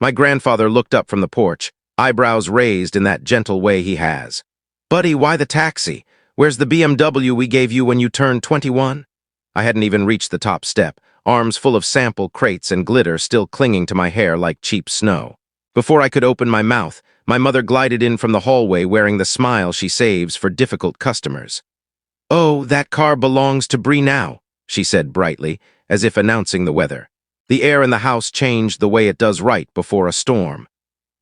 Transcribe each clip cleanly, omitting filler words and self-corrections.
My grandfather looked up from the porch, eyebrows raised in that gentle way he has. "Buddy, why the taxi? Where's the BMW we gave you when you turned 21? I hadn't even reached the top step, arms full of sample crates and glitter still clinging to my hair like cheap snow. Before I could open my mouth, my mother glided in from the hallway wearing the smile she saves for difficult customers. "Oh, that car belongs to Bree now," she said brightly, as if announcing the weather. The air in the house changed the way it does right before a storm.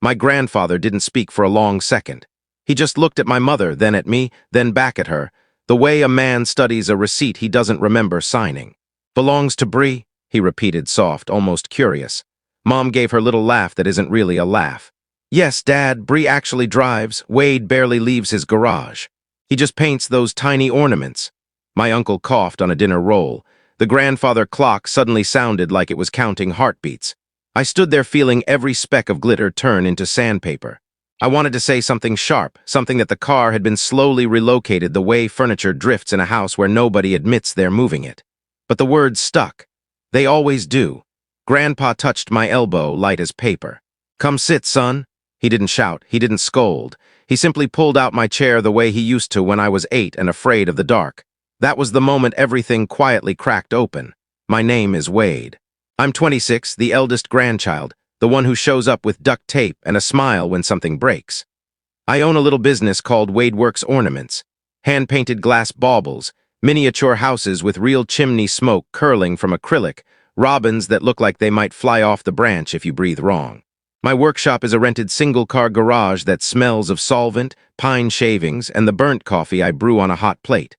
My grandfather didn't speak for a long second. He just looked at my mother, then at me, then back at her, the way a man studies a receipt he doesn't remember signing. "Belongs to Bree," he repeated soft, almost curious. Mom gave her little laugh that isn't really a laugh. "Yes, Dad, Bree actually drives. Wade barely leaves his garage. He just paints those tiny ornaments." My uncle coughed on a dinner roll. The grandfather clock suddenly sounded like it was counting heartbeats. I stood there feeling every speck of glitter turn into sandpaper. I wanted to say something sharp, something that the car had been slowly relocated the way furniture drifts in a house where nobody admits they're moving it. But the words stuck. They always do. Grandpa touched my elbow, light as paper. "Come sit, son." He didn't shout, he didn't scold. He simply pulled out my chair the way he used to when I was 8 and afraid of the dark. That was the moment everything quietly cracked open. My name is Wade. I'm 26, the eldest grandchild, the one who shows up with duct tape and a smile when something breaks. I own a little business called WadeWorks Ornaments, hand-painted glass baubles, miniature houses with real chimney smoke curling from acrylic, robins that look like they might fly off the branch if you breathe wrong. My workshop is a rented single-car garage that smells of solvent, pine shavings, and the burnt coffee I brew on a hot plate.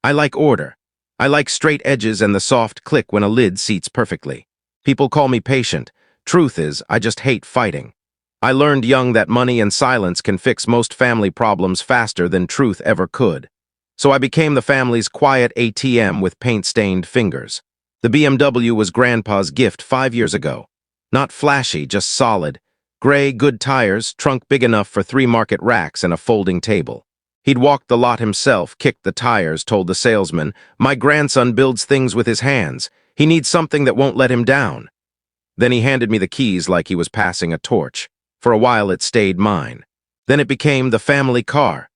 I like order. I like straight edges and the soft click when a lid seats perfectly. People call me patient. Truth is, I just hate fighting. I learned young that money and silence can fix most family problems faster than truth ever could. So I became the family's quiet ATM with paint-stained fingers. The BMW was Grandpa's gift 5 years ago. Not flashy, just solid. Gray, good tires, trunk big enough for 3 market racks and a folding table. He'd walked the lot himself, kicked the tires, told the salesman, "My grandson builds things with his hands. He needs something that won't let him down." Then he handed me the keys like he was passing a torch. For a while it stayed mine. Then it became the family car.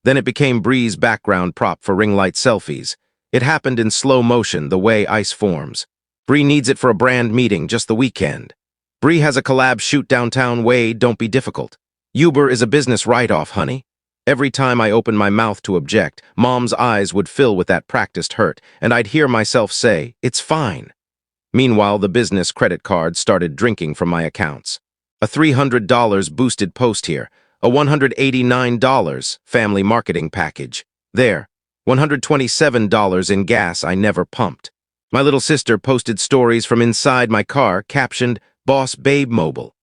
Then it became Bree's background prop for ring light selfies. It happened in slow motion, the way ice forms. Bree needs it for a brand meeting just the weekend. Bree has a collab shoot downtown. Wade, don't be difficult. Uber is a business write-off, honey. Every time I opened my mouth to object, Mom's eyes would fill with that practiced hurt, and I'd hear myself say, "It's fine." Meanwhile, the business credit card started drinking from my accounts. A $300 boosted post here, a $189 family marketing package. There, $127 in gas I never pumped. My little sister posted stories from inside my car captioned, "Boss Babe Mobile."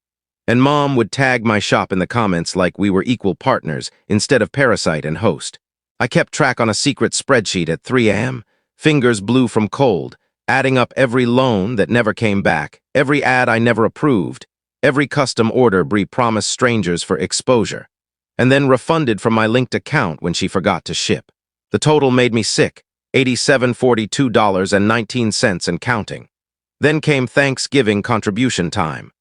And Mom would tag my shop in the comments like we were equal partners instead of parasite and host. I kept track on a secret spreadsheet at 3 a.m., fingers blue from cold, adding up every loan that never came back, every ad I never approved, every custom order Bree promised strangers for exposure, and then refunded from my linked account when she forgot to ship. The total made me sick, $87.42.19 and counting. Then came Thanksgiving contribution time.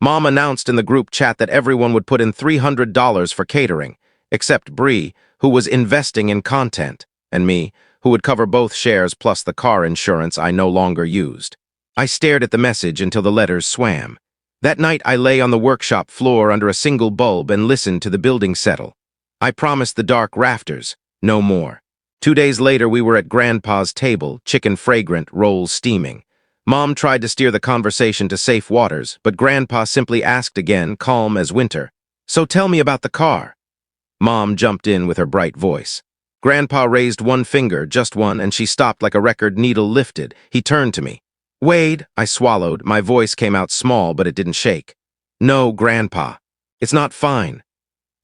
Mom announced in the group chat that everyone would put in $300 for catering, except Bree, who was investing in content, and me, who would cover both shares plus the car insurance I no longer used. I stared at the message until the letters swam. That night I lay on the workshop floor under a single bulb and listened to the building settle. I promised the dark rafters, no more. 2 days later we were at Grandpa's table, chicken fragrant, rolls steaming. Mom tried to steer the conversation to safe waters, but Grandpa simply asked again, calm as winter, "So tell me about the car." Mom jumped in with her bright voice. Grandpa raised one finger, just one, and she stopped like a record needle lifted. He turned to me. "Wade," I swallowed. My voice came out small, but it didn't shake. "No, Grandpa. It's not fine."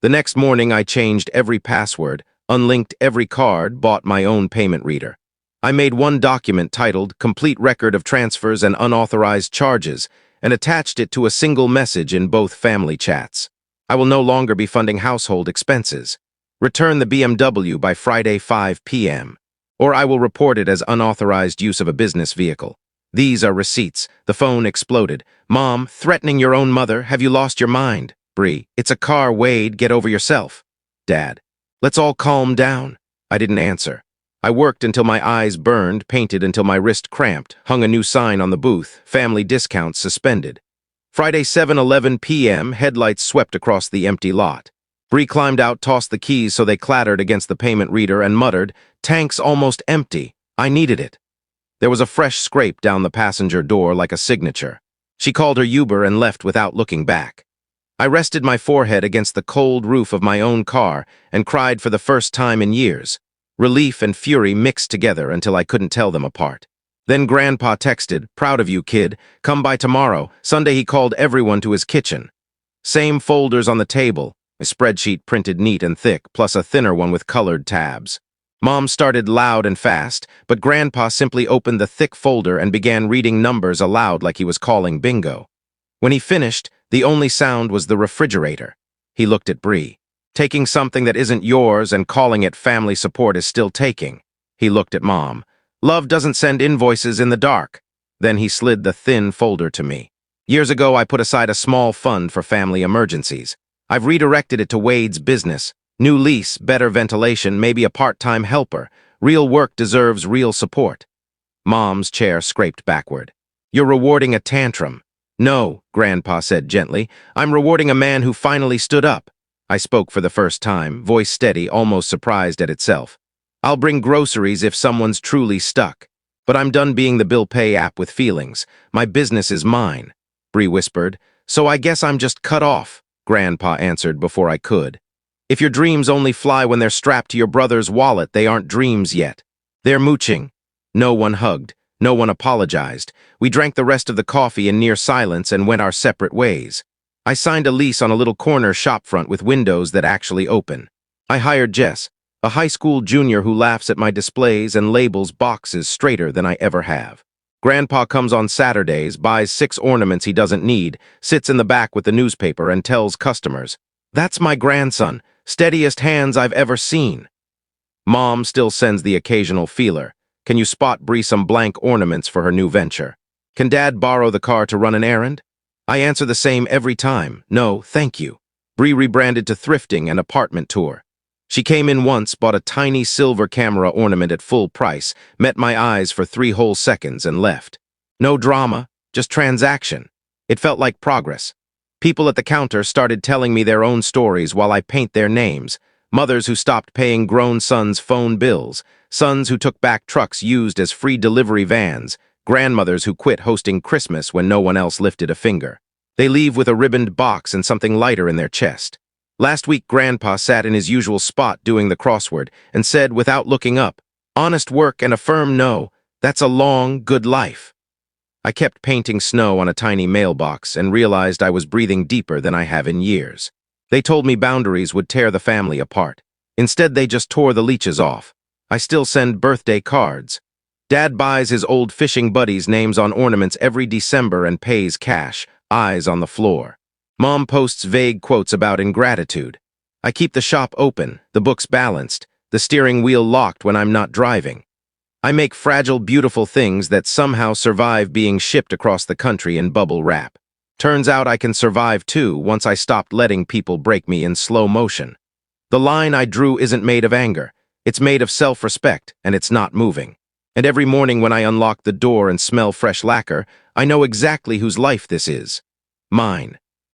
The next morning I changed every password, unlinked every card, bought my own payment reader. I made one document titled Complete Record of Transfers and Unauthorized Charges and attached it to a single message in both family chats. I will no longer be funding household expenses. Return the BMW by Friday 5 p.m. or I will report it as unauthorized use of a business vehicle. These are receipts. The phone exploded. Mom, threatening your own mother? Have you lost your mind? Bree, it's a car, Wade. Get over yourself. Dad, let's all calm down. I didn't answer. I worked until my eyes burned, painted until my wrist cramped, hung a new sign on the booth, family discounts suspended. Friday 7:11 p.m., headlights swept across the empty lot. Bree climbed out, tossed the keys so they clattered against the payment reader, and muttered, "Tank's almost empty. I needed it." There was a fresh scrape down the passenger door like a signature. She called her Uber and left without looking back. I rested my forehead against the cold roof of my own car and cried for the first time in years. Relief and fury mixed together until I couldn't tell them apart. Then Grandpa texted, "Proud of you, kid. Come by tomorrow." Sunday he called everyone to his kitchen. Same folders on the table, a spreadsheet printed neat and thick, plus a thinner one with colored tabs. Mom started loud and fast, but Grandpa simply opened the thick folder and began reading numbers aloud like he was calling bingo. When he finished, the only sound was the refrigerator. He looked at Bree. "Taking something that isn't yours and calling it family support is still taking." He looked at Mom. "Love doesn't send invoices in the dark." Then he slid the thin folder to me. "Years ago, I put aside a small fund for family emergencies. I've redirected it to Wade's business. New lease, better ventilation, maybe a part-time helper. Real work deserves real support." Mom's chair scraped backward. "You're rewarding a tantrum." "No," Grandpa said gently. "I'm rewarding a man who finally stood up." I spoke for the first time, voice steady, almost surprised at itself. "I'll bring groceries if someone's truly stuck. But I'm done being the bill pay app with feelings. My business is mine." Bree whispered. "So I guess I'm just cut off," Grandpa answered before I could. "If your dreams only fly when they're strapped to your brother's wallet, they aren't dreams yet. They're mooching." No one hugged. No one apologized. We drank the rest of the coffee in near silence and went our separate ways. I signed a lease on a little corner shopfront with windows that actually open. I hired Jess, a high school junior who laughs at my displays and labels boxes straighter than I ever have. Grandpa comes on Saturdays, buys 6 ornaments he doesn't need, sits in the back with the newspaper and tells customers, "That's my grandson, steadiest hands I've ever seen." Mom still sends the occasional feeler. "Can you spot Bree some blank ornaments for her new venture?" "Can Dad borrow the car to run an errand?" I answer the same every time. "No, thank you." Bree rebranded to thrifting and apartment tour. She came in once, bought a tiny silver camera ornament at full price, met my eyes for 3 whole seconds and left. No drama, just transaction. It felt like progress. People at the counter started telling me their own stories while I paint their names. Mothers who stopped paying grown sons' phone bills, sons who took back trucks used as free delivery vans, grandmothers who quit hosting Christmas when no one else lifted a finger. They leave with a ribboned box and something lighter in their chest. Last week, Grandpa sat in his usual spot doing the crossword and said without looking up, "Honest work and a firm no, that's a long, good life." I kept painting snow on a tiny mailbox and realized I was breathing deeper than I have in years. They told me boundaries would tear the family apart. Instead, they just tore the leeches off. I still send birthday cards. Dad buys his old fishing buddies' names on ornaments every December and pays cash, eyes on the floor. Mom posts vague quotes about ingratitude. I keep the shop open, the books balanced, the steering wheel locked when I'm not driving. I make fragile, beautiful things that somehow survive being shipped across the country in bubble wrap. Turns out I can survive too once I stopped letting people break me in slow motion. The line I drew isn't made of anger. It's made of self-respect, and it's not moving. And every morning when I unlock the door and smell fresh lacquer, I know exactly whose life this is. Mine.